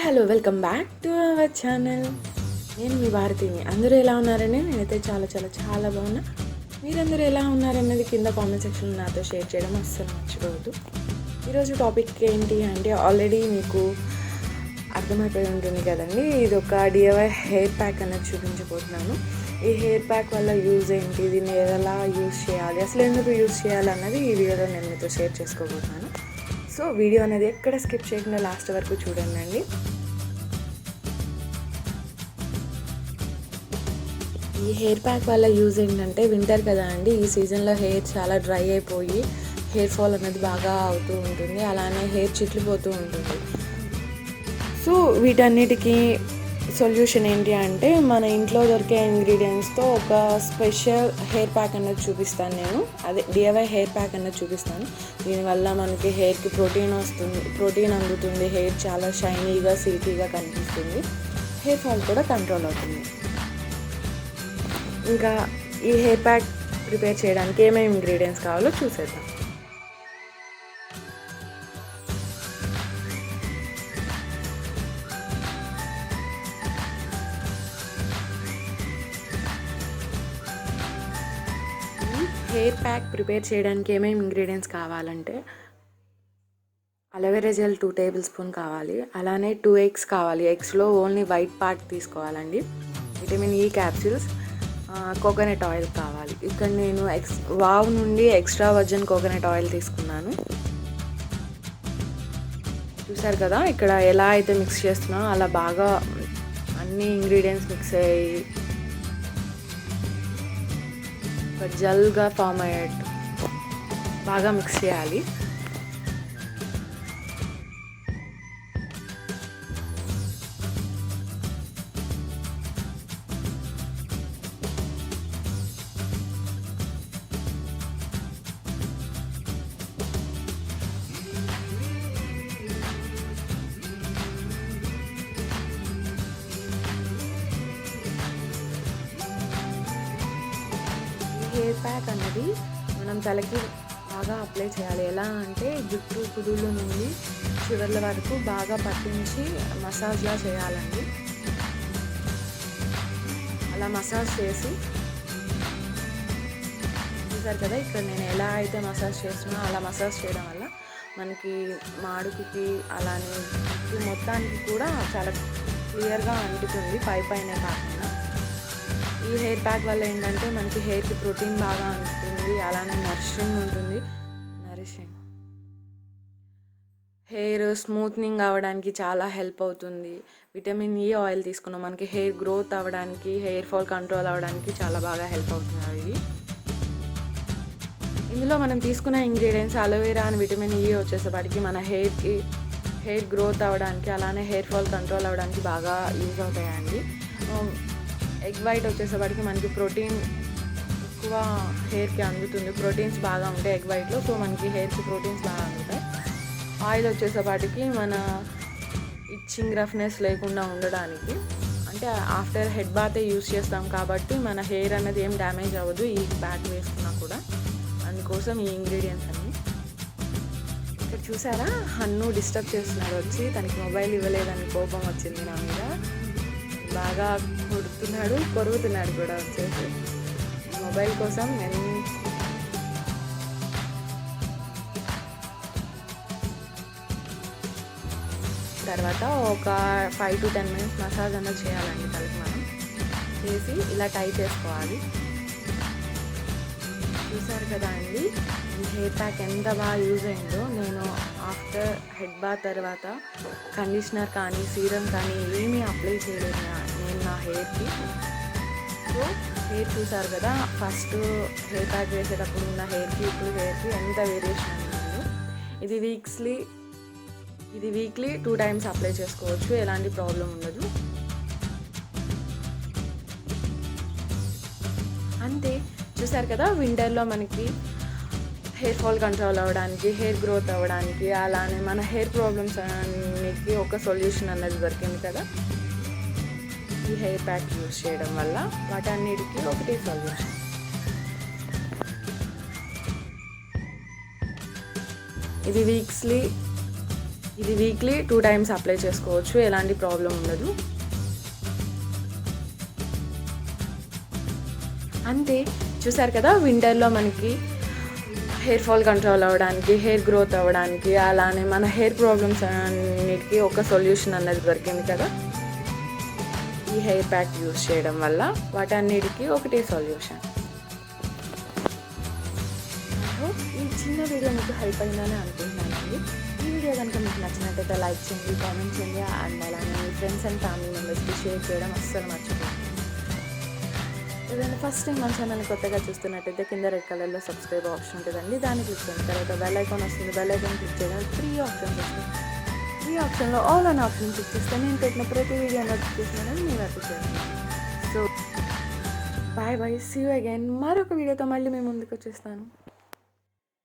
Hello welcome back to our channel. నేను మీ భారతిని. అందరూ ఎలా ఉన్నారని నేనైతే చాలా చాలా చాలా బాగున్నా. మీరందరూ ఎలా ఉన్నారన్నది కింద కామెంట్ సెక్షన్లో నాతో షేర్ చేయడం అస్సలు మర్చిపోవద్దు. ఈరోజు టాపిక్ ఏంటి అంటే ఆల్రెడీ మీకు అర్థమైపోయి ఉంటుంది కదండి. ఇది ఒక DIY హెయిర్ ప్యాక్ అనేది చూపించబోతున్నాను. ఈ హెయిర్ ప్యాక్ వల్ల యూజ్ ఏంటి, దీన్ని ఎలా యూజ్ చేయాలి, అసలు ఎందుకు యూజ్ చేయాలి అన్నది ఈ వీడియోలో నేను మీతో షేర్ చేసుకోబోతున్నాను. సో వీడియో అనేది ఎక్కడ స్కిప్ చేయకుండా లాస్ట్ వరకు చూడండి. ఈ హెయిర్ ప్యాక్ వల్ల యూజ్ ఏంటంటే వింటర్ కదా అండి, ఈ సీజన్లో హెయిర్ చాలా డ్రై అయిపోయి హెయిర్ ఫాల్ అనేది బాగా అవుతూ ఉంటుంది, అలానే హెయిర్ చిట్లిపోతూ ఉంటుంది. సో వీటన్నిటికీ సొల్యూషన్ ఏంటి అంటే మన ఇంట్లో దొరికే ఇంగ్రీడియంట్స్తో ఒక స్పెషల్ హెయిర్ ప్యాక్ అనేది చూపిస్తాను నేను. అదే DIY హెయిర్ ప్యాక్ అనేది చూపిస్తాను. దీనివల్ల మనకి హెయిర్కి ప్రోటీన్ అందుతుంది, హెయిర్ చాలా షైనీగా సిల్కీగా కనిపిస్తుంది, హెయిర్ ఫాల్ కూడా కంట్రోల్ అవుతుంది. ఇంకా ఈ హెయిర్ ప్యాక్ ప్రిపేర్ చేయడానికి ఏమేమి ఇంగ్రీడియంట్స్ కావాలో చూసేద్దాం. హెయిర్ ప్యాక్ ప్రిపేర్ చేయడానికి ఏమేమి ఇంగ్రీడియంట్స్ కావాలంటే అలోవెరా జెల్ 2 టేబుల్ స్పూన్ కావాలి, అలానే 2 ఎగ్స్ కావాలి. ఎగ్స్లో ఓన్లీ వైట్ పార్ట్ తీసుకోవాలండి. Vitamin E capsules, coconut oil కావాలి. ఇక్కడ నేను వావ్ నుండి ఎక్స్ట్రా వర్జిన్ కోకోనట్ ఆయిల్ తీసుకున్నాను. చూసారు కదా, ఇక్కడ ఎలా అయితే మిక్స్ చేస్తున్నానో అలా బాగా అన్ని ఇంగ్రీడియంట్స్ మిక్స్ అయ్యి జెల్గా ఫామ్ అయ్యేట్టు బాగా మిక్స్ చేయాలి. హెయిర్ ప్యాక్ అనేది మనం తలకి బాగా అప్లై చేయాలి. ఎలా అంటే జుట్టు కుదుళ్ళ నుండి చివర్ల వరకు బాగా పట్టించి మసాజ్లా చేయాలండి. అలా మసాజ్ చేసి చూసారు కదా, ఇక్కడ నేను ఎలా అయితే మసాజ్ చేస్తున్నానో అలా మసాజ్ చేయడం వల్ల మనకి మాడుకి అలానే జుట్టు మొత్తానికి కూడా చాలా క్లియర్గా అంటుతుంది, పైనే కాకుండా. ఈ హెయిర్ ప్యాక్ వల్ల ఏంటంటే మనకి హెయిర్కి ప్రోటీన్ బాగా అందుతుంది, అలానే నరిషింగ్ ఉంటుంది. హెయిర్ స్మూత్నింగ్ అవ్వడానికి చాలా హెల్ప్ అవుతుంది. విటమిన్ E ఆయిల్ తీసుకున్నాం, మనకి హెయిర్ గ్రోత్ అవ్వడానికి, హెయిర్ ఫాల్ కంట్రోల్ అవ్వడానికి చాలా బాగా హెల్ప్ అవుతుంది ఇది. ఇందులో మనం తీసుకున్న ingredients aloe vera and vitamin E వచ్చేసేపటికి మన హెయిర్ గ్రోత్ అవ్వడానికి, అలానే హెయిర్ ఫాల్ కంట్రోల్ అవ్వడానికి బాగా యూజ్ అవుతాయండి. ఎగ్ వైట్ వచ్చేసేపటికి మనకి ప్రోటీన్ ఎక్కువ హెయిర్కి అందుతుంది, ప్రోటీన్స్ బాగా ఉంటాయి ఎగ్ వైట్లో. సో మనకి హెయిర్కి ప్రోటీన్స్ బాగా అందుతాయి. ఆయిల్ వచ్చేసేపటికి మన ఇచ్చింగ్ రఫ్నెస్ లేకుండా ఉండడానికి, అంటే ఆఫ్టర్ హెడ్ బాతే యూస్ చేస్తాం కాబట్టి మన హెయిర్ అనేది ఏం డ్యామేజ్ అవ్వదు ఈ ప్యాక్ వేసుకున్నా కూడా. అందుకోసం ఈ ఇంగ్రీడియంట్స్ అన్నీ. ఇక్కడ చూసారా, హన్ను డిస్టర్బ్ చేస్తున్నాడు వచ్చి, తనకి మొబైల్ ఇవ్వలేదని కోపం వచ్చింది నా మీద. బాగా కొడుతున్నాడు, కొరుగుతున్నాడు కూడా వచ్చేసి మొబైల్ కోసం. తర్వాత ఒక 5 to 10 minutes మసాజ్ అన్నది చేయాలండి తలకి. మనం చేసి ఇలా టై చేసుకోవాలి. చూసారు కదా అండి, ఈ హెయిర్ ప్యాక్ ఎంత బాగా యూజ్ అయిందో. నేను ఆఫ్టర్ హెడ్ బాత్ తర్వాత కండిషనర్ కానీ సీరం కానీ ఏమీ అప్లై చేయలేదు నేను నా హెయిర్కి. సో హెయిర్ చూసారు కదా, ఫస్ట్ హెయిర్ ప్యాక్ వేసేటప్పుడు ఉన్న హెయిర్కి ఇప్పుడు హెయిర్కి ఎంత వేరియేషన్ ఉంది. ఇది వీక్లీ 2 times అప్లై చేసుకోవచ్చు, ఎలాంటి ప్రాబ్లం ఉండదు. అంతే. చూసారు కదా, వింటర్లో మనకి హెయిర్ ఫాల్ కంట్రోల్ అవ్వడానికి, హెయిర్ గ్రోత్ అవ్వడానికి, అలానే మన హెయిర్ ప్రాబ్లమ్స్ అన్నిటికీ ఒక సొల్యూషన్ అన్నది దొరికింది కదా ఈ హెయిర్ ప్యాక్ యూజ్ చేయడం వల్ల. వాటన్నిటికీ ఒకటి సొల్యూషన్. ఇది ఇది వీక్లీ 2 టైమ్స్ అప్లై చేసుకోవచ్చు, ఎలాంటి ప్రాబ్లం ఉండదు. అంతే, చూసారు కదా, వింటర్లో మనకి హెయిర్ ఫాల్ కంట్రోల్ అవ్వడానికి, హెయిర్ గ్రోత్ అవ్వడానికి, అలానే మన హెయిర్ ప్రాబ్లమ్స్ అన్నిటికీ ఒక సొల్యూషన్ అన్నది దొరికింది కదా ఈ హెయిర్ ప్యాక్ యూస్ చేయడం వల్ల. వాటన్నిటికీ ఒకటే సొల్యూషన్. ఈ చిన్న వీడియో మీకు హెల్ప్ అయిందని అనుకుంటున్నానండి. ఈ వీడియో కనుక మీకు నచ్చినట్టయితే లైక్ చేయండి, కామెంట్ చేయండి, అండ్ అలానే మీ ఫ్రెండ్స్ అండ్ ఫ్యామిలీ మెంబర్స్కి షేర్ చేయడం అస్సలు మర్చిపోండి. ఏదైనా ఫస్ట్ టైం మన ఛానల్ని కొత్తగా చూస్తున్నట్టయితే కింద రెడ్ కలర్లో సబ్స్క్రైబ్ ఆప్షన్ ఉంటుందండి, దాన్ని క్లిక్ చేసిన తర్వాత బెల్ ఐకాన్ వస్తుంది. బెల్ ఐకాన్ క్లిక్ చేయడం 3 ఆప్షన్స్ వస్తుంది. 3 ఆప్షన్లో ఆల్ అనే ఆప్షన్ క్లిక్ చేస్తే నేను పెట్టిన ప్రతి వీడియో నోటిఫికేషన్ అనేది మీ వరకు చేస్తాను. So bye bye, see you again. మరొక వీడియోతో మళ్ళీ మేము ముందుకు వచ్చేస్తాను.